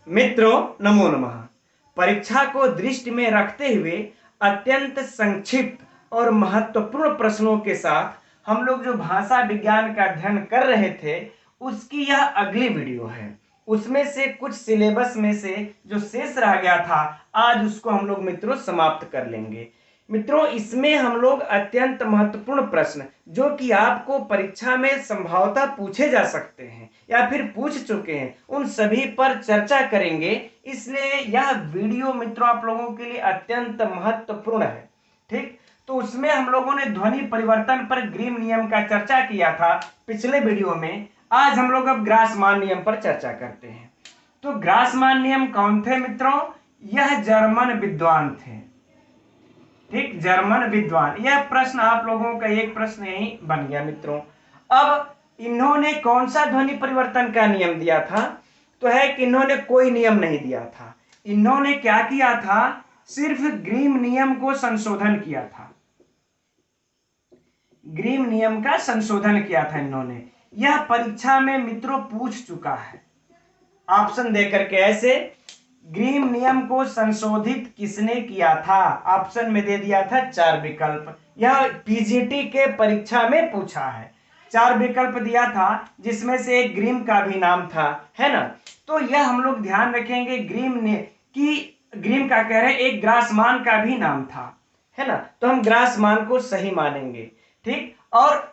मित्रों नमो नमः। परीक्षा को दृष्टि में रखते हुए अत्यंत संक्षिप्त और महत्वपूर्ण प्रश्नों के साथ हम लोग जो भाषा विज्ञान का अध्ययन कर रहे थे उसकी यह अगली वीडियो है। उसमें से कुछ सिलेबस में से जो शेष रह गया था आज उसको हम लोग मित्रों समाप्त कर लेंगे। मित्रों इसमें हम लोग अत्यंत महत्वपूर्ण प्रश्न जो कि आपको परीक्षा में संभवतः पूछे जा सकते हैं या फिर पूछ चुके हैं उन सभी पर चर्चा करेंगे। इसलिए यह वीडियो मित्रों आप लोगों के लिए अत्यंत महत्वपूर्ण है। ठीक, तो उसमें हम लोगों ने ध्वनि परिवर्तन पर ग्रीम नियम का चर्चा किया था पिछले वीडियो में। आज हम लोग अब ग्रासमान नियम पर चर्चा करते हैं। तो ग्रासमान नियम कौन थे मित्रों? यह जर्मन विद्वान थे। ठीक, जर्मन विद्वान। यह प्रश्न आप लोगों का एक प्रश्न यही बन गया मित्रों। अब इन्होंने कौन सा ध्वनि परिवर्तन का नियम दिया था? तो है कि इन्होंने कोई नियम नहीं दिया था। इन्होंने क्या किया था? सिर्फ ग्रीम नियम को संशोधन किया था। ग्रीम नियम का संशोधन किया था इन्होंने। यह परीक्षा में मित्रों पूछ चुका है ऑप्शन देकर के। ऐसे ग्रीम नियम को संशोधित किसने किया था? ऑप्शन में दे दिया था 4 विकल्प। यह पीजीटी के परीक्षा में पूछा है। 4 विकल्प दिया था जिसमें से एक ग्रीम का भी नाम था, है ना। तो यह हम लोग ध्यान रखेंगे ग्रीम ने कि ग्रीम का कह रहे हैं एक ग्रासमान का भी नाम था, है ना। तो हम ग्रासमान को सही मानेंगे। ठीक, और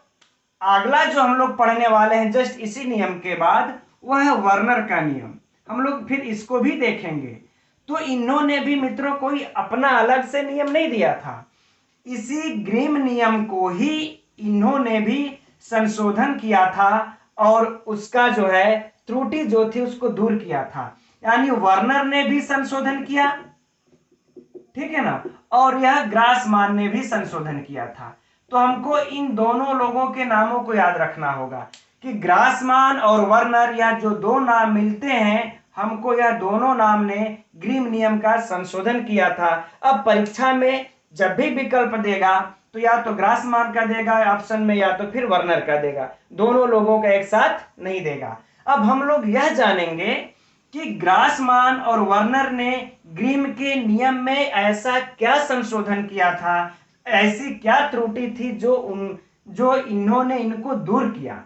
अगला जो हम लोग पढ़ने वाले हैं जस्ट इसी नियम के बाद वह है वर्नर का नियम। हम लोग फिर इसको भी देखेंगे। तो इन्होंने भी मित्रों कोई अपना अलग से नियम नहीं दिया था। इसी ग्रीम नियम को ही इन्होंने भी संशोधन किया था और उसका जो है त्रुटि जो थी उसको दूर किया था। यानी वर्नर ने भी संशोधन किया, ठीक है ना, और यह ग्रासमान ने भी संशोधन किया था। तो हमको इन दोनों लोगों के नामों को याद रखना होगा कि ग्रासमान और वर्नर या जो दो नाम मिलते हैं हमको यह दोनों नाम ने ग्रीम नियम का संशोधन किया था। अब परीक्षा में जब भी विकल्प देगा तो या तो ग्रासमान का देगा ऑप्शन में या तो फिर वर्नर का देगा, दोनों लोगों का एक साथ नहीं देगा। अब हम लोग यह जानेंगे कि ग्रासमान और वर्नर ने ग्रीम के नियम में ऐसा क्या संशोधन किया था, ऐसी क्या त्रुटि थी जो इन्होंने इनको दूर किया।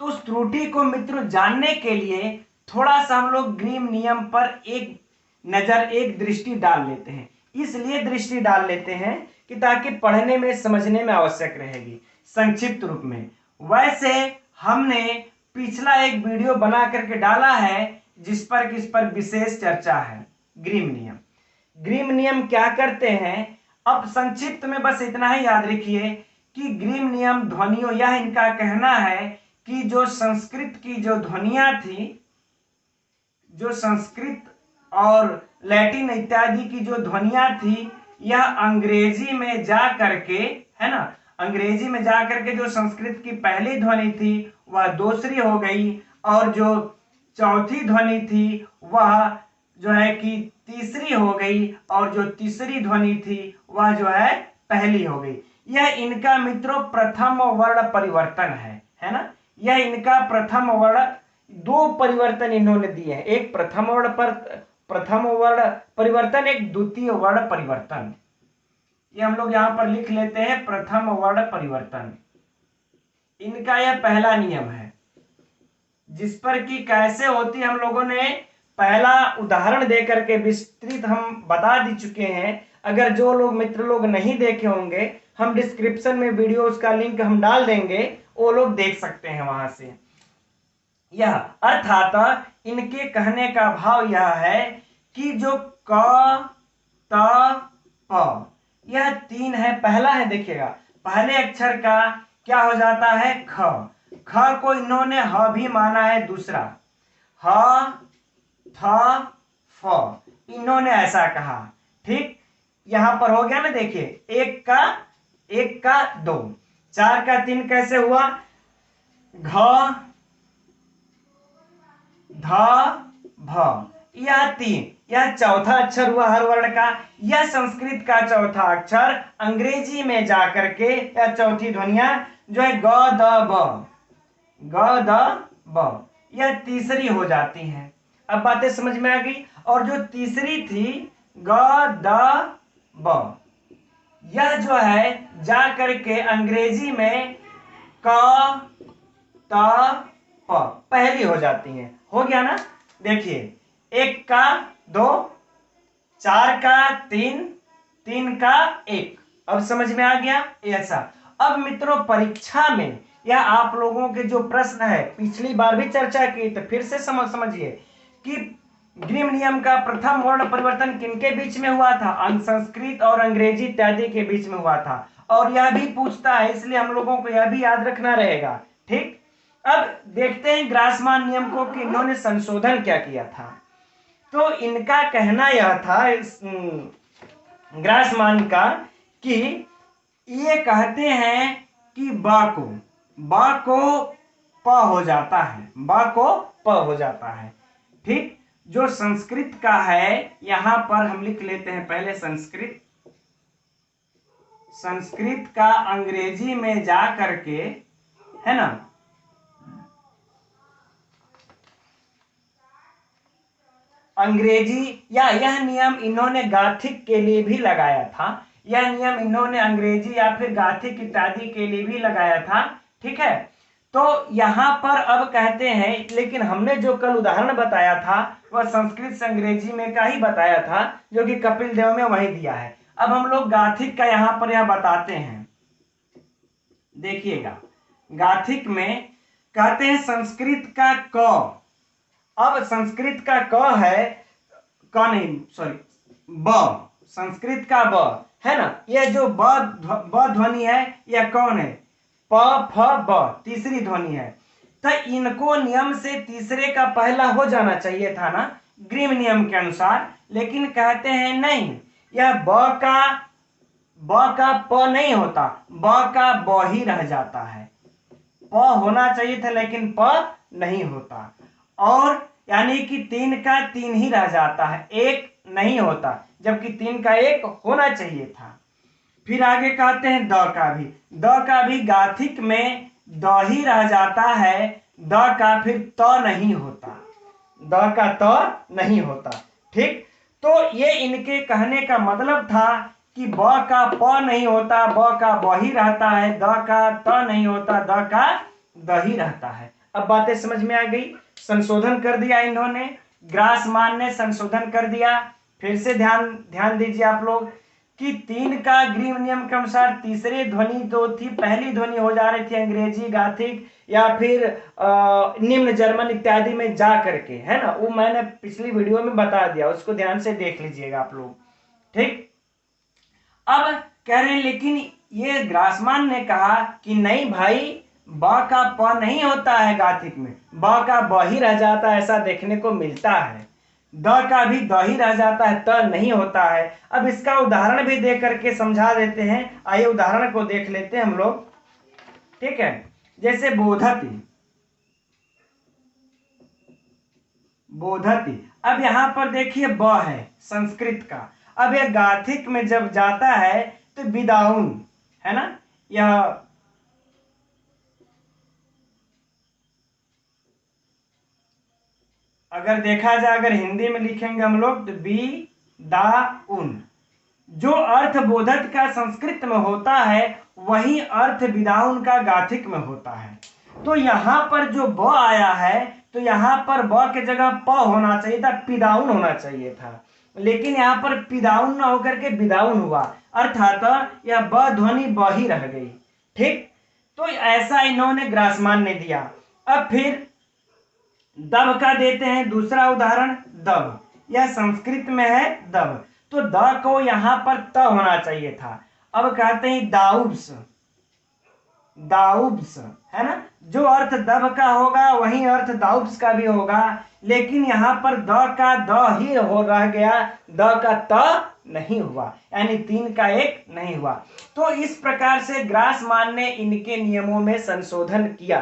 तो उस त्रुटि को मित्रों जानने के लिए थोड़ा सा हम लोग ग्रीम नियम पर एक नजर एक दृष्टि डाल लेते हैं। इसलिए दृष्टि डाल लेते हैं कि ताकि पढ़ने में समझने में आवश्यक रहेगी संक्षिप्त रूप में। वैसे हमने पिछला एक वीडियो बना करके डाला है जिस पर विशेष चर्चा है ग्रीम नियम। ग्रीम नियम क्या करते हैं? अब संक्षिप्त में बस इतना ही याद रखिए कि ग्रीम नियम ध्वनियों, यह इनका कहना है कि जो संस्कृत की जो ध्वनियां थी, जो संस्कृत और लैटिन इत्यादि की जो ध्वनियां थी यह अंग्रेजी में जा करके, है ना, अंग्रेजी में जा करके जो संस्कृत की पहली ध्वनि थी वह दूसरी हो गई और जो चौथी ध्वनि थी वह जो है कि तीसरी हो गई और जो तीसरी ध्वनि थी वह जो है पहली हो गई। यह इनका मित्रों प्रथम वर्ण परिवर्तन है ना। यह इनका प्रथम वर्ण, दो परिवर्तन इन्होंने दिए हैं, एक प्रथम वर्ण परिवर्तन, एक द्वितीय वर्ण परिवर्तन। ये हम लोग यहां पर लिख लेते हैं प्रथम वर्ण परिवर्तन। इनका यह पहला नियम है जिस पर कि कैसे होती हम लोगों ने पहला उदाहरण देकर के विस्तृत हम बता दी चुके हैं। अगर जो लोग मित्र लोग नहीं देखे होंगे हम डिस्क्रिप्शन में वीडियो उसका लिंक हम डाल देंगे, वो लोग देख सकते हैं वहां से। यह अर्थात इनके कहने का भाव यह है कि जो क त प यह तीन है, पहला है, देखिएगा पहले अक्षर का क्या हो जाता है ख। ख को इन्होंने ह भी माना है दूसरा, ह थ फ, इन्होंने ऐसा कहा। ठीक, यहां पर हो गया ना, देखिए एक का दो, 4 का 3 कैसे हुआ? घ ध भ, यह 3, यह चौथा अक्षर हुआ हर वर्ण का। यह संस्कृत का चौथा अक्षर अंग्रेजी में जाकर के यह चौथी ध्वनियां जो है ग द ब, ग द ब, यह तीसरी हो जाती है। अब बातें समझ में आ गई। और जो तीसरी थी ग द ब, यह जो है जा करके अंग्रेजी में क त प पहली हो जाती है। हो गया ना। देखिए, एक का दो, चार का तीन, तीन का एक। अब समझ में आ गया ऐसा। अब मित्रों परीक्षा में या आप लोगों के जो प्रश्न है, पिछली बार भी चर्चा की तो फिर से समझिए कि ग्रीम नियम का प्रथम वर्ण परिवर्तन किनके बीच में हुआ था? संस्कृत और अंग्रेजी इत्यादि के बीच में हुआ था। और यह भी पूछता है, इसलिए हम लोगों को यह भी याद रखना रहेगा। ठीक, अब देखते हैं ग्रासमान नियम को कि इन्होंने संशोधन क्या किया था। तो इनका कहना यह था इस ग्रासमान का कि ये कहते हैं कि बा को प हो जाता है, बा को प हो जाता है। ठीक, जो संस्कृत का है यहां पर हम लिख लेते हैं पहले संस्कृत का अंग्रेजी में जा करके, है ना, अंग्रेजी या यह नियम इन्होंने गाथिक के लिए भी लगाया था। यह नियम इन्होंने अंग्रेजी या फिर गाथिक इत्यादि के लिए भी लगाया था। ठीक है, तो यहां पर अब कहते हैं, लेकिन हमने जो कल उदाहरण बताया था वह संस्कृत से अंग्रेजी में का ही बताया था, जो कि कपिल देव में वही दिया है। अब हम लोग गाथिक का यहां पर यह बताते हैं। देखिएगा, गाथिक में कहते हैं संस्कृत का क। अब संस्कृत का क है, क नहीं सॉरी ब, संस्कृत का ब है ना, यह जो ब ध्वनि है यह कौन है? प फ ब, तीसरी ध्वनि है। तो इनको नियम से तीसरे का पहला हो जाना चाहिए था ना, ग्रीम नियम के अनुसार। लेकिन कहते हैं नहीं, यह ब का प नहीं होता, ब का ब ही रह जाता है। प होना चाहिए था लेकिन प नहीं होता। और यानी कि तीन का तीन ही रह जाता है, एक नहीं होता, जबकि तीन का एक होना चाहिए था। फिर आगे कहते हैं द का भी गाथिक में द ही रह जाता है, द का फिर त नहीं होता, द का त नहीं होता। ठीक, तो ये इनके कहने का मतलब था कि ब का प नहीं होता, ब का ब ही रहता है, द का त नहीं होता, द का द ही रहता है। अब बातें समझ में आ गई। संशोधन कर दिया इन्होंने, ग्रासमान ने संशोधन कर दिया। फिर से ध्यान दीजिए आप लोग कि तीन का ग्रीम नियम के अनुसार तीसरी ध्वनि जो थी, पहली ध्वनि हो जा रही थी अंग्रेजी गाथिक या फिर निम्न जर्मन इत्यादि में जा करके, है ना, वो मैंने पिछली वीडियो में बता दिया, उसको ध्यान से देख लीजिएगा आप लोग। ठीक, अब कह रहे हैं लेकिन ये ग्रासमान ने कहा कि नहीं भाई, ब का प नहीं होता है गाथिक में, ब का ब ही रह जाता है, ऐसा देखने को मिलता है। द का भी द ही रह जाता है, त नहीं होता है। अब इसका उदाहरण भी दे करके समझा देते हैं। आइए उदाहरण को देख लेते हैं हम लोग। ठीक है, जैसे बोधति, अब यहां पर देखिए ब है संस्कृत का। अब यह गाथिक में जब जाता है तो विदाउन, है ना, यह अगर देखा जाए, अगर हिंदी में लिखेंगे हम लोग तो बी दा उन, जो अर्थ बोधक का संस्कृत में होता है वही अर्थ विदाउन का गाथिक में होता है। तो यहां पर जो ब आया है तो यहां पर ब के जगह प होना चाहिए था, पिदाउन होना चाहिए था, लेकिन यहां पर पिदाउन ना होकर के विदाउन हुआ, अर्थात यह ब ध्वनि ब ही रह गई। ठीक, तो ऐसा इन्होंने ग्रासमान ने दिया। अब फिर दब का देते हैं दूसरा उदाहरण, दब, यह संस्कृत में है दब, तो द को यहां पर त होना चाहिए था। अब कहते हैं दाउब्स, है ना, जो अर्थ दब का होगा वही अर्थ दाउब्स का भी होगा, लेकिन यहां पर द का द ही हो रह गया, द का त नहीं हुआ, यानी तीन का एक नहीं हुआ। तो इस प्रकार से ग्रासमान ने इनके नियमों में संशोधन किया।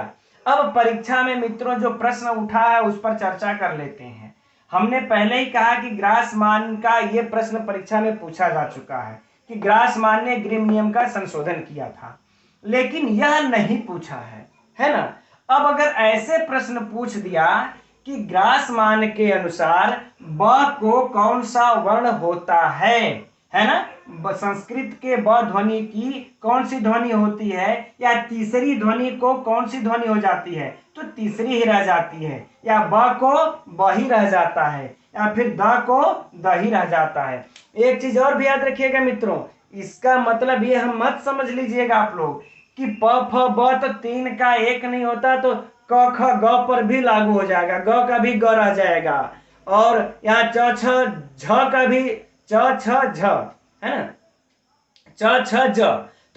अब परीक्षा में मित्रों जो प्रश्न उठा है उस पर चर्चा कर लेते हैं। हमने पहले ही कहा कि ग्रासमान का यह प्रश्न परीक्षा में पूछा जा चुका है कि ग्रासमान ने ग्रीम नियम का संशोधन किया था, लेकिन यह नहीं पूछा है ना। अब अगर ऐसे प्रश्न पूछ दिया कि ग्रास मान के अनुसार ब को कौन सा वर्ण होता है ना। संस्कृत के ब ध्वनि की कौन सी ध्वनि होती है, या तीसरी ध्वनि को कौन सी ध्वनि हो जाती है, तो तीसरी ही रह जाती है, या ब को ब ही रह जाता है, या फिर द को द ही रह जाता है। एक चीज और भी याद रखिएगा मित्रों, इसका मतलब ये हम मत समझ लीजिएगा आप लोग कि प फ ब तो तीन का एक नहीं होता, तो क ख ग पर भी लागू हो जाएगा, ग का भी ग रह जाएगा, और यहाँ च छ झ का भी च छ झ है ना, च छ ज,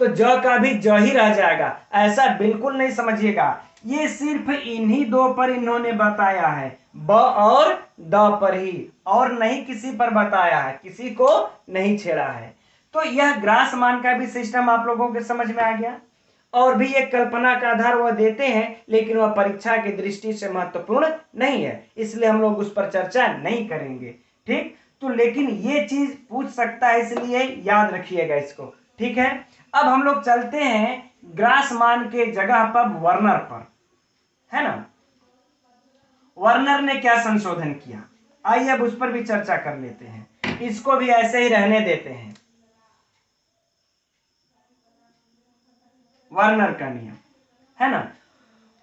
तो ज का भी ज ही रह जाएगा। ऐसा बिल्कुल नहीं समझिएगा, ये सिर्फ इन्हीं दो पर इन्होंने बताया है, ब और द पर ही, और नहीं किसी पर बताया है, किसी को नहीं छेड़ा है। तो यह ग्रास मान का भी सिस्टम आप लोगों के समझ में आ गया। और भी एक कल्पना का आधार वह देते हैं, लेकिन वह परीक्षा की दृष्टि से महत्वपूर्ण नहीं है, इसलिए हम लोग उस पर चर्चा नहीं करेंगे। ठीक, तो लेकिन ये चीज पूछ सकता है, इसलिए याद रखिएगा इसको। ठीक है, अब हम लोग चलते हैं ग्रास मान के जगह पर वर्नर पर, है ना। वर्नर ने क्या संशोधन किया, आइए अब उस पर भी चर्चा कर लेते हैं, इसको भी ऐसे ही रहने देते हैं। वर्नर का नियम, है ना।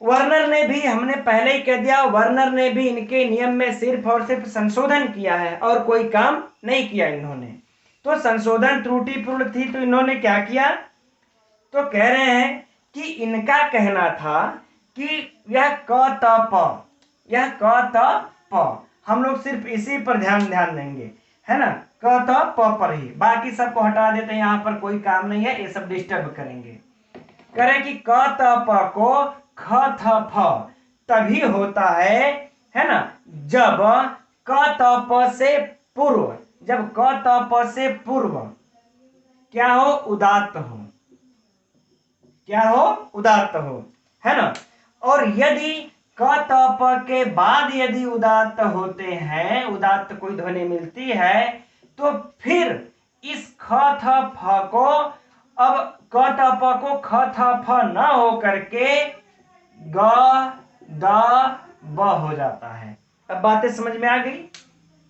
वर्नर ने भी, हमने पहले ही कह दिया, वर्नर ने भी इनके नियम में सिर्फ और सिर्फ संशोधन किया है और कोई काम नहीं किया इन्होंने। तो संशोधन त्रुटिपूर्ण थी, तो इन्होंने क्या किया, तो कह रहे हैं कि इनका कहना था कि यह क त प, यह क त प, हम लोग सिर्फ इसी पर ध्यान देंगे, है ना, क त प पर ही, बाकी सबको हटा देते हैं, यहाँ पर कोई काम नहीं है, ये सब डिस्टर्ब करेंगे। करें कि क त प को ख थ फ तभी होता है ना, जब क त प से पूर्व, जब क त प से पूर्व क्या हो, उदात्त हो, क्या हो, उदात्त हो, है ना। और यदि क त प के बाद यदि उदात्त होते हैं, उदात्त कोई ध्वनि मिलती है, तो फिर इस ख थ फ को, अब क त प को ख थ फ न हो करके ग द ब हो जाता है। अब बातें समझ में आ गई,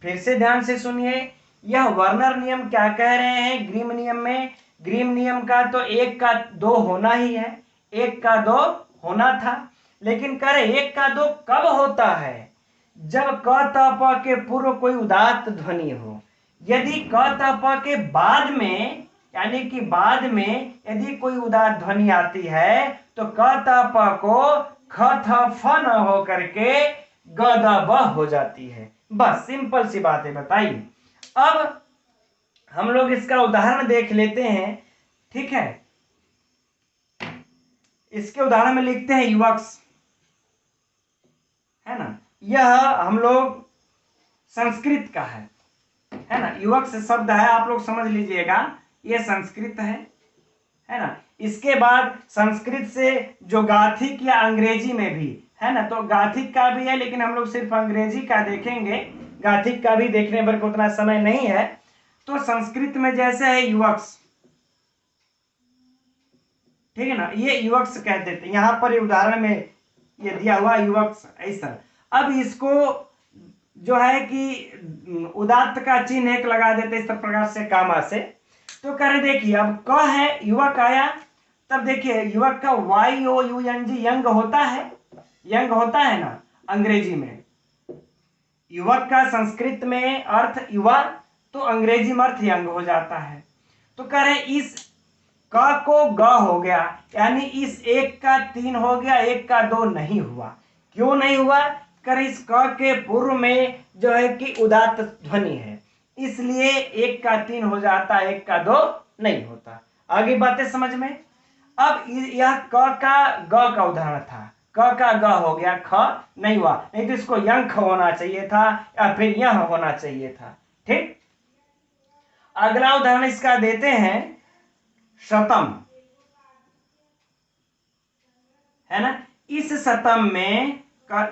फिर से ध्यान से सुनिए। यह वर्नर नियम क्या कह रहे हैं, ग्रीम नियम में, ग्रीम नियम का तो एक का दो होना ही है, एक का दो होना था, लेकिन कह रहे एक का दो कब होता है, जब क त प के पूर्व कोई उदात्त ध्वनि हो। यदि क त प के बाद में, यानी कि बाद में यदि कोई उदात्त ध्वनि आती है, तो क त प को ख थ फ न हो करके ग द ब हो जाती है। बस सिंपल सी बातें बताई। अब हम लोग इसका उदाहरण देख लेते हैं, ठीक है। इसके उदाहरण में लिखते हैं युवक्स, है ना, यह हम लोग संस्कृत का है ना, युवक्स शब्द है, आप लोग समझ लीजिएगा, यह संस्कृत है ना। इसके बाद संस्कृत से जो गाथिक या अंग्रेजी में भी है ना, तो गाथिक का भी है, लेकिन हम लोग सिर्फ अंग्रेजी का देखेंगे, गाथिक का भी देखने पर उतना समय नहीं है। तो संस्कृत में जैसे है युवक्स, ठीक है ना, ये युवक्स कहते थे, यहां पर उदाहरण में ये दिया हुआ युवक्स ऐसा। अब इसको जो है कि उदात्त का चिन्ह एक लगा देते इस प्रकार से, कामा से। तो कह रहे देखिए, अब क है, युवक आया, तब देखिए युवक का Y O U N G young होता है, यंग होता है ना अंग्रेजी में। युवक का संस्कृत में अर्थ युवा, तो अंग्रेजी में अर्थ यंग हो जाता है। तो कह रहे इस क को ग हो गया, यानी इस एक का तीन हो गया, एक का दो नहीं हुआ। क्यों नहीं हुआ, कर इस क के पूर्व में जो है कि उदात्त ध्वनि है, इसलिए एक का तीन हो जाता, एक का दो नहीं होता। आगे बातें समझ में। अब यह क का ग का उदाहरण था, क का ग हो गया, ख नहीं हुआ, नहीं तो इसको यंग होना चाहिए था, या फिर यह होना चाहिए था। ठीक, अगला उदाहरण इसका देते हैं शतम, है ना। इस शतम में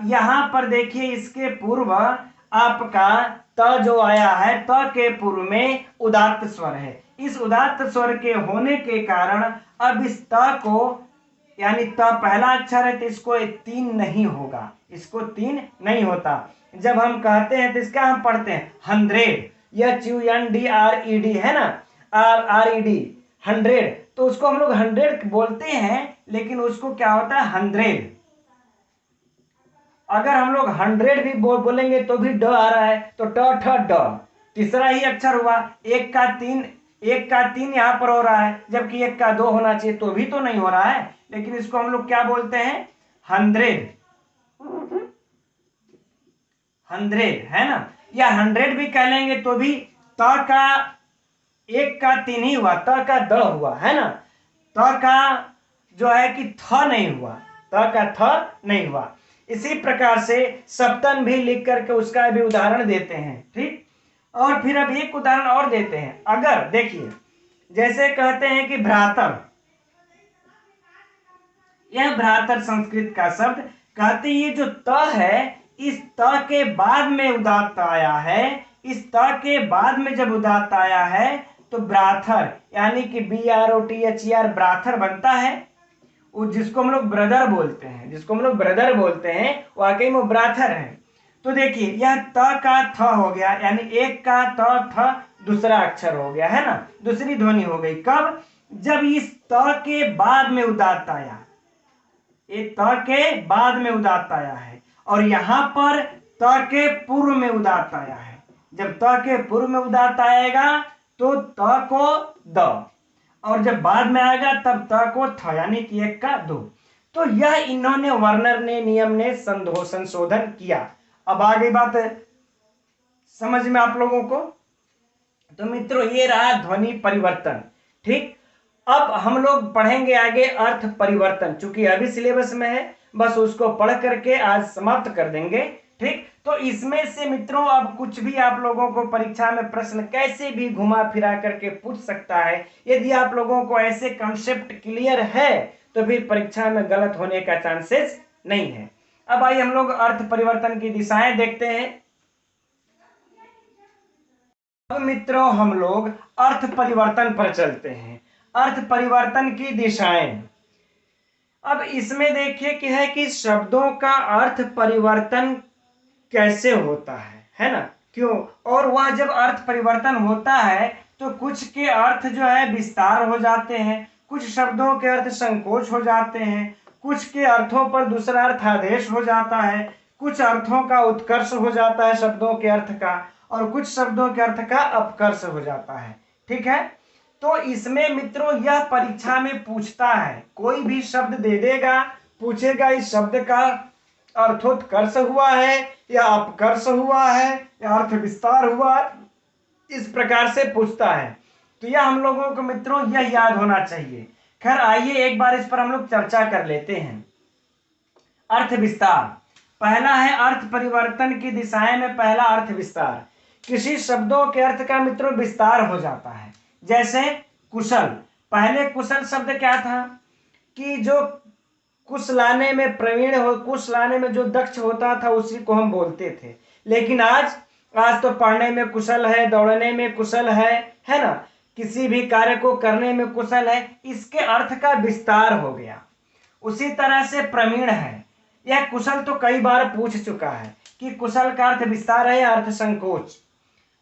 यहां पर देखिए, इसके पूर्व आपका त जो आया है, त के पूर्व में उदात्त स्वर है। इस उदात्त स्वर के होने के कारण अब इस त को, यानी त पहला अक्षर है तो इसको 3 नहीं होगा, इसको 3 नहीं होता। जब हम कहते हैं तो इसका हम पढ़ते हैं 100, HUNDRED है ना, RED 100, तो उसको हम लोग 100 बोलते हैं, लेकिन उसको क्या होता है 100। अगर हम लोग 100 भी बोलेंगे तो भी ड आ रहा है, तो ट ठ ड, तीसरा ही अक्षर हुआ। एक का तीन यहाँ पर हो रहा है, जबकि एक का 2 होना चाहिए, तो भी तो नहीं हो रहा है, लेकिन इसको हम लोग क्या बोलते हैं 100 है ना, या 100 भी कह लेंगे तो भी त का 1 का 3 ही हुआ, त का द हुआ है ना, त का जो है कि थ नहीं हुआ, त का थ नहीं हुआ। इसी प्रकार से सप्तन भी लिख करके उसका भी उदाहरण देते हैं, ठीक। और फिर अब एक उदाहरण और देते हैं। अगर देखिए, जैसे कहते हैं कि भ्रातर, यह भ्रातर संस्कृत का शब्द, कहते ये जो त है, इस त के बाद में उदात्त आया है, इस त के बाद में जब उदात्त आया है तो ब्राथर, यानी कि BROTHER ब्राथर बनता है। जिसको हम लोग ब्रदर बोलते हैं, जिसको हम लोग ब्रदर बोलते हैं, वाकई में ब्राथर है। तो देखिए यह त का थ हो गया, यानी एक का त थ दूसरा अक्षर हो गया है ना, दूसरी ध्वनि हो गई। कब? जब इस त के बाद में उदात्त आया, ये त के बाद में उदात्त आया है, और यहां पर त के पूर्व में उदात्त आया है। जब त के पूर्व में उदात्त आएगा तो त को द, और जब बाद में आएगा तब त को थ, यानी कि 1 का 2। तो यह इन्होंने, वर्नर ने, नियम ने संशोधन किया। अब आ गई बात समझ में आप लोगों को। तो मित्रों ये रहा ध्वनि परिवर्तन, ठीक। अब हम लोग पढ़ेंगे आगे अर्थ परिवर्तन, चूंकि अभी सिलेबस में है, बस उसको पढ़ करके आज समाप्त कर देंगे, ठीक। तो इसमें से मित्रों अब कुछ भी आप लोगों को परीक्षा में प्रश्न कैसे भी घुमा फिरा करके पूछ सकता है। यदि आप लोगों को ऐसे कॉन्सेप्ट क्लियर है तो फिर परीक्षा में गलत होने का चांसेस नहीं है। अब आइए हम लोग अर्थ परिवर्तन की दिशाएं देखते हैं। अब मित्रों हम लोग अर्थ परिवर्तन पर चलते हैं, अर्थ परिवर्तन की दिशाएं। अब इसमें देखिए कि है कि शब्दों का अर्थ परिवर्तन कैसे होता है ना, क्यों, और वह जब अर्थ परिवर्तन होता है तो कुछ के अर्थ जो है विस्तार हो जाते हैं, कुछ शब्दों के अर्थ संकोच हो जाते हैं, कुछ के अर्थों पर दूसरा अर्थ आदेश हो जाता है, कुछ अर्थों का उत्कर्ष हो जाता है शब्दों के अर्थ का, और कुछ शब्दों के अर्थ का अपकर्ष हो जाता है, ठीक है। तो इसमें मित्रों यह परीक्षा में पूछता है, कोई भी शब्द दे देगा, पूछेगा इस शब्द का अर्थोत्कर्ष हुआ है या अपकर्ष हुआ है या अर्थ विस्तार हुआ, इस प्रकार से पूछता है। तो यह हम लोगों को मित्रों यह याद होना चाहिए। खैर आइए एक बार इस पर हम लोग चर्चा कर लेते हैं। अर्थ विस्तार पहला है, अर्थ परिवर्तन की दिशाएं में पहला अर्थ विस्तार। किसी शब्दों के अर्थ का मित्रों विस्तार हो जाता है। जैसे कुशल, पहले कुशल शब्द क्या था कि जो कुश लाने में प्रवीण हो, कुश लाने में जो दक्ष होता था उसी को हम बोलते थे। लेकिन आज तो पढ़ने में कुशल है, दौड़ने में कुशल है ना, किसी भी कार्य को करने में कुशल है, इसके अर्थ का विस्तार हो गया। उसी तरह से प्रवीण है, यह कुशल तो कई बार पूछ चुका है कि कुशल का अर्थ विस्तार है या अर्थ संकोच।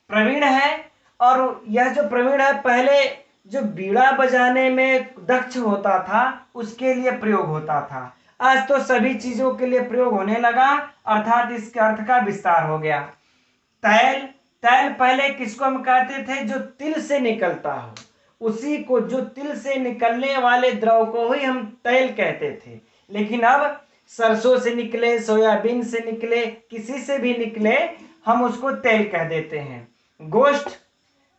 प्रवीण है, और यह जो प्रवीण है पहले जो बीड़ा बजाने में दक्ष होता था उसके लिए प्रयोग होता था, आज तो सभी चीजों के लिए प्रयोग होने लगा, अर्थात इसके अर्थ का विस्तार हो गया। तैल, तैल पहले किसको हम कहते थे, जो तिल से निकलता हो, उसी को, जो तिल से निकलने वाले द्रव को ही हम तैल कहते थे। लेकिन अब सरसों से निकले, सोयाबीन से निकले, किसी से भी निकले, हम उसको तेल कह देते हैं। गोश्त,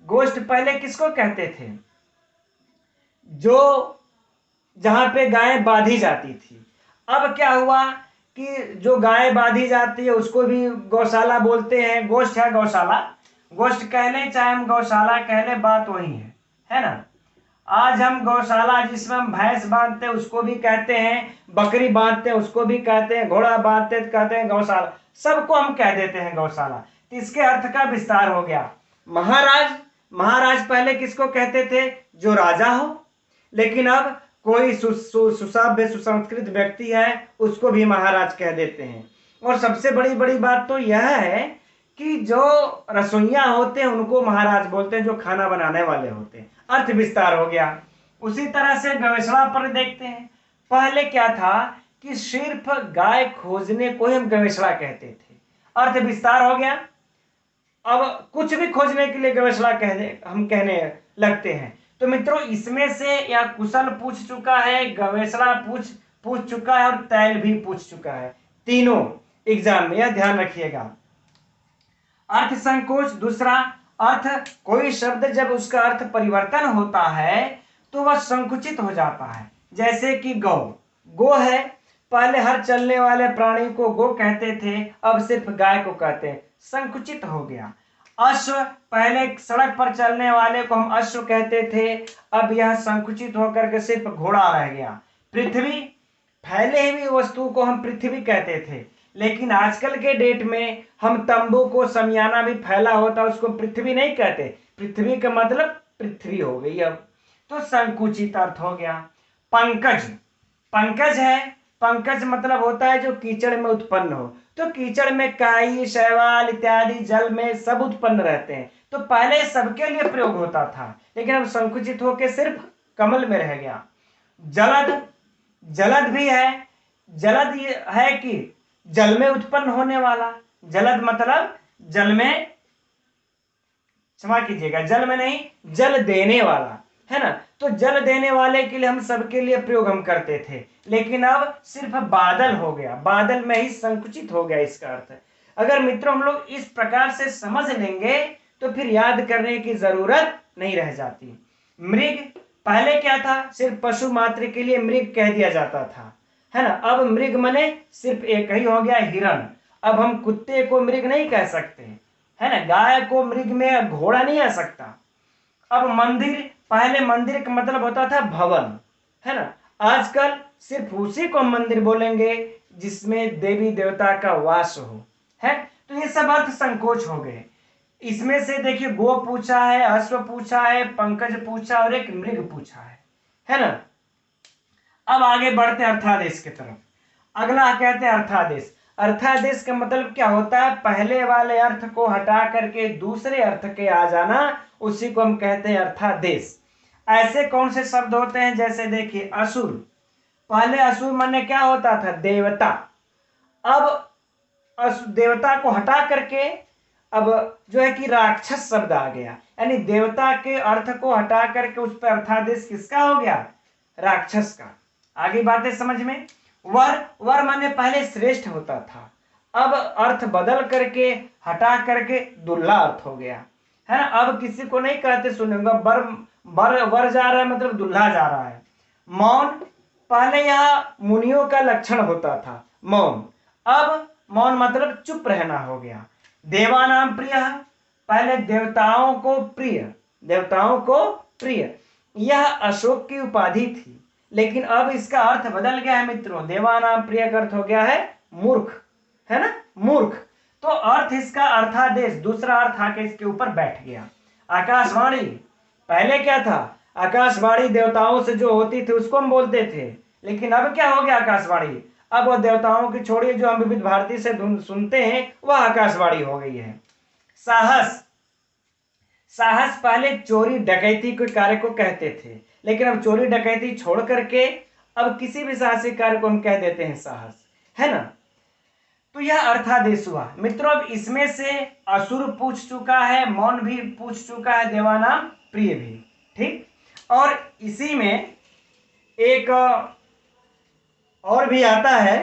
गोश्त पहले किसको कहते थे, जो जहां पे गाय बांधी जाती थी। अब क्या हुआ कि जो गाय बांधी जाती है उसको भी गौशाला बोलते हैं, गोश्त है गौशाला, गोश्त कह लें चाहे हम गौशाला कह लें, बात वही है ना। आज हम गौशाला जिसमें हम भैंस बांधते हैं उसको भी कहते हैं, बकरी बांधते हैं उसको भी कहते हैं, घोड़ा बांधते हैं कहते हैं गौशाला, सबको हम कह देते हैं गौशाला। तो इसके अर्थ का विस्तार हो गया। महाराज, महाराज पहले किसको कहते थे, जो राजा हो, लेकिन अब कोई सुसभ्य सुसंस्कृत व्यक्ति है उसको भी महाराज कह देते हैं। और सबसे बड़ी बड़ी बात तो यह है कि जो रसोइया होते हैं उनको महाराज बोलते हैं, जो खाना बनाने वाले होते हैं। अर्थ विस्तार हो गया। उसी तरह से गवेषणा पर देखते हैं। पहले क्या था कि सिर्फ गाय खोजने को ही हम गवेषणा कहते थे, अर्थ विस्तार हो गया। अब कुछ भी खोजने के लिए गवेषणा हम कहने लगते हैं। तो मित्रों इसमें से या कुशल पूछ चुका है, गवेषणा पूछ चुका है और तैल भी पूछ चुका है, तीनों एग्जाम में, यह ध्यान रखिएगा। अर्थ संकोच दूसरा, अर्थ कोई शब्द जब उसका अर्थ परिवर्तन होता है तो वह संकुचित हो जाता है। जैसे कि गौ, गो है, पहले हर चलने वाले प्राणी को गो कहते थे, अब सिर्फ गाय को कहते हैं, संकुचित हो गया। अश्व, पहले सड़क पर चलने वाले को हम अश्व कहते थे, अब यह संकुचित होकर के सिर्फ घोड़ा रह गया। पृथ्वी, फैले हुई वस्तु को हम पृथ्वी कहते थे, लेकिन आजकल के डेट में हम तंबू को, समियाना भी फैला होता उसको पृथ्वी नहीं कहते, पृथ्वी का मतलब पृथ्वी हो गई अब, तो संकुचित अर्थ हो गया। पंकज, पंकज है, पंकज मतलब होता है जो कीचड़ में उत्पन्न हो, तो कीचड़ में काई, शैवाल इत्यादि जल में सब उत्पन्न रहते हैं, तो पहले सबके लिए प्रयोग होता था, लेकिन अब संकुचित होकर सिर्फ कमल में रह गया। जलद, जलद भी है, जलद ये है कि जल में उत्पन्न होने वाला, जलद मतलब जल में, क्षमा कीजिएगा, जल में नहीं, जल देने वाला है ना, तो जल देने वाले के लिए हम सबके लिए प्रयोग हम करते थे, लेकिन अब सिर्फ बादल हो गया, बादल में ही संकुचित हो गया इसका अर्थ। अगर मित्रों हम लोग इस प्रकार से समझ लेंगे तो फिर याद करने की जरूरत नहीं रह जाती। मृग, पहले क्या था, सिर्फ पशु मात्र के लिए मृग कह दिया जाता था, है ना, अब मृग मने सिर्फ एक ही हो गया, हिरण। अब हम कुत्ते को मृग नहीं कह सकते, है ना, गाय को मृग में घोड़ा नहीं आ सकता। अब मंदिर, पहले मंदिर का मतलब होता था भवन, है ना, आजकल सिर्फ उसी को मंदिर बोलेंगे जिसमें देवी देवता का वास हो, है। तो ये सब अर्थ संकोच हो गए। इसमें से देखिए गो पूछा है, अश्व पूछा है, पंकज पूछा और एक मृग पूछा है ना। अब आगे बढ़ते हैं अर्थादेश की तरफ। अगला कहते हैं अर्थादेश। अर्थादेश का मतलब क्या होता है, पहले वाले अर्थ को हटा करके दूसरे अर्थ के आ जाना, उसी को हम कहते हैं अर्थादेश। ऐसे कौन से शब्द होते हैं, जैसे देखिए असुर, पहले असुर माने क्या होता था, देवता, अब देवता को हटा करके अब जो है कि राक्षस शब्द आ गया, यानी देवता के अर्थ को हटा करके उस पर अर्थादेश किसका हो गया, राक्षस का। आगे बातें समझ में। वर, वर माने पहले श्रेष्ठ होता था, अब अर्थ बदल करके हटा करके दुल्हा अर्थ हो गया, है ना। अब किसी को नहीं कहते सुनेंगे वर, वर जा रहा है मतलब दुल्हा जा रहा है। मौन, पहले यह मुनियों का लक्षण होता था मौन, अब मौन मतलब चुप रहना हो गया। देवानाम प्रिय, पहले देवताओं को प्रिय, देवताओं को प्रिय, यह अशोक की उपाधि थी, लेकिन अब इसका अर्थ बदल गया है मित्रों, देवानाम प्रिय का अर्थ हो गया है मूर्ख, है ना, मूर्ख। तो अर्थ इसका अर्थादेश, दूसरा अर्थ आके इसके ऊपर बैठ गया। आकाशवाणी, पहले क्या था, आकाशवाणी देवताओं से जो होती थी उसको हम बोलते थे, लेकिन अब क्या हो गया आकाशवाणी, अब वो देवताओं की छोड़िए, जो हम विविध भारती से सुनते हैं वह आकाशवाणी हो गई है। साहस, साहस पहले चोरी डकैती के कार्य को कहते थे, लेकिन अब चोरी डकैती छोड़ करके अब किसी भी साहसिक कार्य को हम कह देते हैं साहस, है ना। तो यह अर्थादेश हुआ मित्रों। अब इसमें से असुर पूछ चुका है, मौन भी पूछ चुका है, देवानाम प्रिय भी, ठीक। और इसी में एक और भी आता है,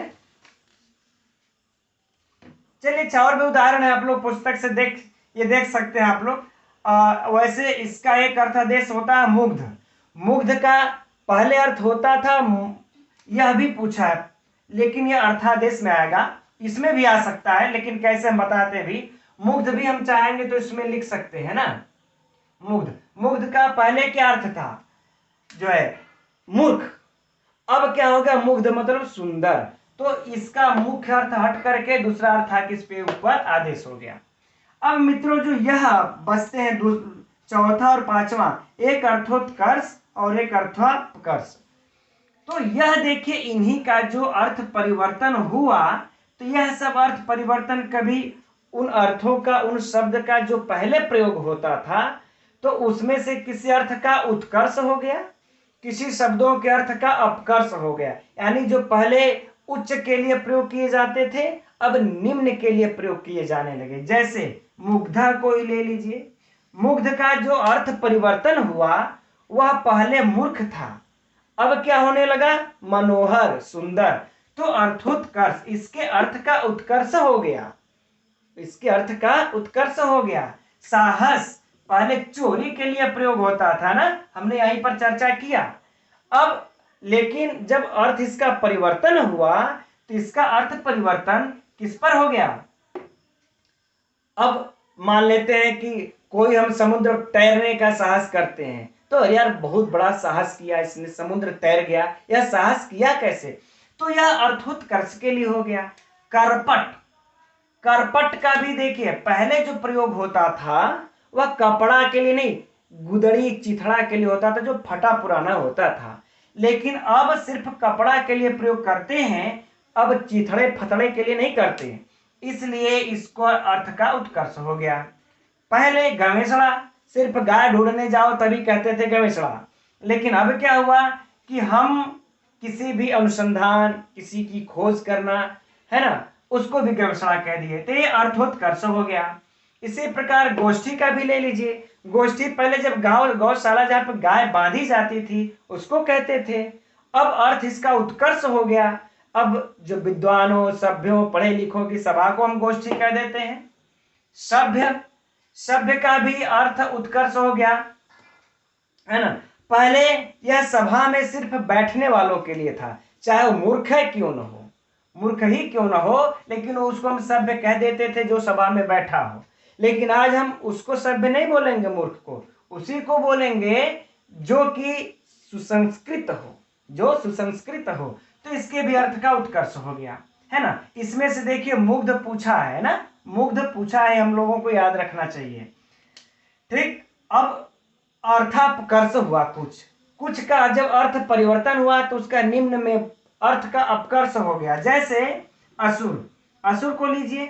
चलिए और भी उदाहरण है, आप लोग पुस्तक से देख सकते हैं आप लोग। वैसे इसका एक अर्थादेश होता है मुग्ध, मुग्ध का पहले अर्थ होता था, यह भी पूछा है, लेकिन यह अर्थादेश में आएगा, इसमें भी आ सकता है, लेकिन कैसे हम बताते भी, मुग्ध भी हम चाहेंगे तो इसमें लिख सकते हैं ना। मुग्ध, मुग्ध का पहले क्या अर्थ था, जो है मूर्ख, अब क्या होगा, मुग्ध मतलब सुंदर, तो इसका मुख्य अर्थ हट करके दूसरा अर्थ आके इस पे ऊपर आदेश हो गया। अब मित्रों जो यह बचते हैं चौथा और पांचवा, एक अर्थोत्कर्ष और एक अर्थापकर्ष। तो यह देखिए इन्हीं का जो अर्थ परिवर्तन हुआ, तो यह सब अर्थ परिवर्तन कभी उन अर्थों का, उन शब्द का जो पहले प्रयोग होता था तो उसमें से किसी अर्थ का उत्कर्ष हो गया, किसी शब्दों के अर्थ का अपकर्ष हो गया। यानी जो पहले उच्च के लिए प्रयोग किए जाते थे अब निम्न के लिए प्रयोग किए जाने लगे। जैसे मुग्धा को ही ले लीजिए, मुग्ध का जो अर्थ परिवर्तन हुआ वह पहले मूर्ख था, अब क्या होने लगा, मनोहर, सुंदर। तो अर्थोत्कर्ष, इसके अर्थ का उत्कर्ष हो गया, इसके अर्थ का उत्कर्ष हो गया। साहस पहले चोरी के लिए प्रयोग होता था ना, हमने यहीं पर चर्चा किया। अब लेकिन जब अर्थ इसका परिवर्तन हुआ तो इसका अर्थ परिवर्तन किस पर हो गया। अब मान लेते हैं कि कोई हम समुद्र तैरने का साहस करते हैं, तो यार बहुत बड़ा साहस किया इसने, समुद्र तैर गया, यह साहस किया कैसे, तो यह अर्थोत्कर्ष के लिए हो गया। करपट, करपट का भी देखिए पहले जो प्रयोग होता था वह कपड़ा के लिए नहीं, गुदड़ी चिथड़ा के लिए होता था, जो फटा पुराना होता था। लेकिन अब सिर्फ कपड़ा के लिए प्रयोग करते हैं, अब चिथड़े फतड़े के लिए नहीं करते, इसलिए इसको अर्थ का उत्कर्ष हो गया। पहले गवेषणा, सिर्फ गाय ढूंढने जाओ तभी कहते थे गवेषणा, लेकिन अब क्या हुआ कि हम किसी भी अनुसंधान, किसी की खोज करना है ना, उसको भी गवेषणा कह दिए, तो ये अर्थोत्कर्ष हो गया। इसी प्रकार गोष्ठी का भी ले लीजिए, गोष्ठी पहले जब गांव गौशाला जहां पर गाय बांधी जाती थी उसको कहते थे, अब अर्थ इसका उत्कर्ष हो गया। अब जो विद्वानों, सभ्यों, पढ़े लिखों की सभा को हम गोष्ठी कह देते हैं। सभ्य, सभ्य का भी अर्थ उत्कर्ष हो गया, है ना। पहले यह सभा में सिर्फ बैठने वालों के लिए था, चाहे वो मूर्ख है क्यों न हो, मूर्ख ही क्यों न हो, लेकिन उसको हम सभ्य कह देते थे जो सभा में बैठा हो। लेकिन आज हम उसको सभ्य नहीं बोलेंगे, मूर्ख को, उसी को बोलेंगे जो कि सुसंस्कृत हो, जो सुसंस्कृत हो। तो इसके भी अर्थ का उत्कर्ष हो गया, है ना। इसमें से देखिए मुग्ध पूछा है ना, मुग्ध पूछा है, हम लोगों को याद रखना चाहिए। ठीक, अब अर्थापकर्ष हुआ, कुछ कुछ का जब अर्थ परिवर्तन हुआ तो उसका निम्न में अर्थ का अपकर्ष हो गया। जैसे असुर, असुर को लीजिए,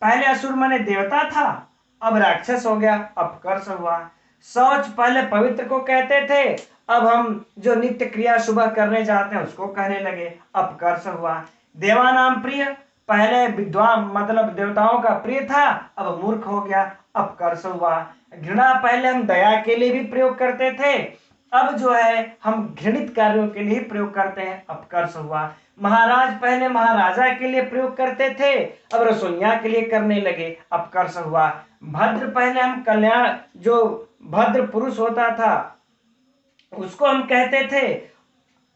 पहले असुर माने देवता था, अब राक्षस हो गया, अपकर्ष हुआ। शौच पहले पवित्र को कहते थे, अब हम जो नित्य क्रिया सुबह करने जाते हैं उसको कहने लगे, अपकर्ष हुआ। देवानाम प्रिय, पहले विद्वान मतलब देवताओं का प्रिय था, अब मूर्ख हो गया, अपकर्ष हुआ। घृणा पहले हम दया के लिए भी प्रयोग करते थे, अब जो है हम घृणित कार्यों के लिए प्रयोग करते हैं, अपकर्ष हुआ। महाराज पहले महाराजा के लिए प्रयोग करते थे, अब रसोइया के लिए करने लगे, अपकर्ष हुआ। भद्र पहले हम कल्याण, जो भद्र पुरुष होता था उसको हम कहते थे,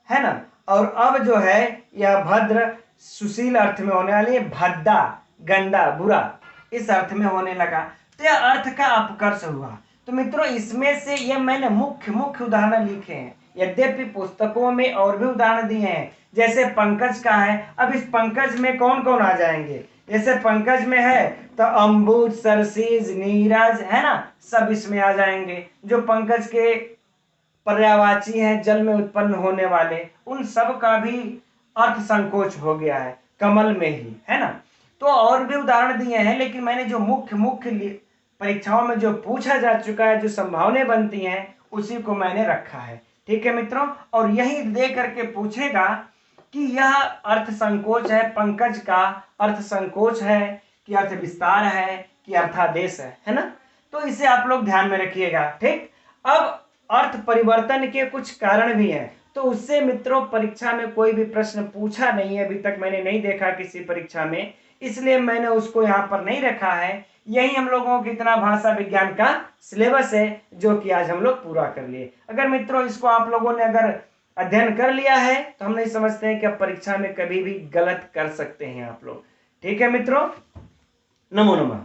है ना, और अब जो है यह भद्र सुशील अर्थ में होने वाली है, भद्दा गंदा बुरा इस अर्थ में होने लगा, तो यह अर्थ का अपकर्ष हुआ। तो मित्रों इसमें से ये मैंने मुख्य मुख्य उदाहरण लिखे हैं, यद्यपि पुस्तकों में और भी उदाहरण दिए हैं। जैसे पंकज का है, अब इस पंकज में कौन कौन आ जाएंगे, जैसे पंकज में है तो अंबुज, सरसीज, नीरज, है ना, सब इसमें आ जाएंगे। जो पंकज के पर्यायवाची हैं, जल में उत्पन्न होने वाले, उन सब का भी अर्थ संकोच हो गया है कमल में ही, है ना। तो और भी उदाहरण दिए हैं, लेकिन मैंने जो मुख्य मुख्य परीक्षाओं में जो पूछा जा चुका है, जो संभावनाएं बनती हैं, उसी को मैंने रखा है। ठीक है मित्रों, और यही दे करके पूछेगा कि यह अर्थ संकोच है, पंकज का अर्थ संकोच है कि अर्थ विस्तार है कि अर्थादेश है ना। तो इसे आप लोग ध्यान में रखिएगा। ठीक, अब अर्थ परिवर्तन के कुछ कारण भी हैं, तो उससे मित्रों परीक्षा में कोई भी प्रश्न पूछा नहीं है, अभी तक मैंने नहीं देखा किसी परीक्षा में, इसलिए मैंने उसको यहाँ पर नहीं रखा है। यही हम लोगों की इतना भाषा विज्ञान का सिलेबस है जो कि आज हम लोग पूरा कर लिए। अगर मित्रों इसको आप लोगों ने अगर अध्ययन कर लिया है तो हम नहीं समझते हैं कि आप परीक्षा में कभी भी गलत कर सकते हैं आप लोग। ठीक है मित्रों, नमो नमः।